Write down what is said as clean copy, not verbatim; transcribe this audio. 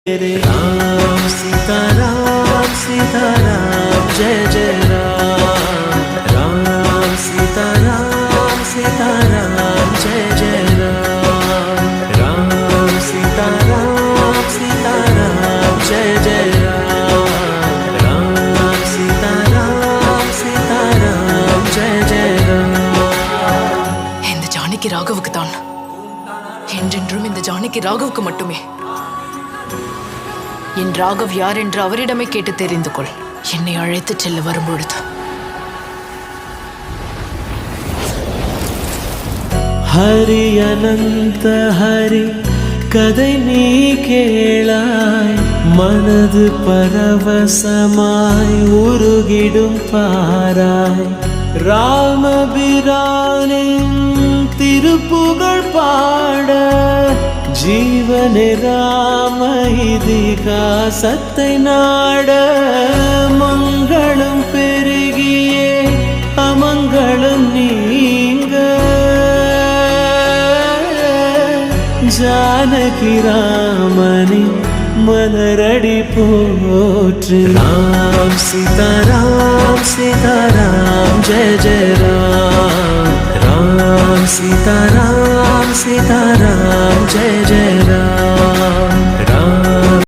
राम सीताराम सीताराम जय जय राम राम सीताराम सीताराम जय जय राम राम सीताराम सीताराम जय जय राम राम सीताराम सीताराम जय जय राम இந்த ஜானகி ராகவுக்கு தான் என்றென்றும் இந்த ஜானகி ராகவுக்கு மட்டுமே என் ராகவ் யார் என்று அவரிடமே கேட்டு தெரிந்து கொள். என்னை அழைத்து செல்ல வரும்பொழுது ஹரி அனந்த ஹரி கதை நீ கேளாய் மனது பரவசமாய் உருகிடும் பாராய் ராமபிரானின் திருப்புகழ் பாட ஜீவனே ராம இதிகாசத்தை நாட மங்களம் பெருகியே அமங்களம் நீங்க ஜானகி ராமனின் மலரடி போற்று ராம் सीताराम सीताराम जय जय राम राम सीताराम सीताराम जय जय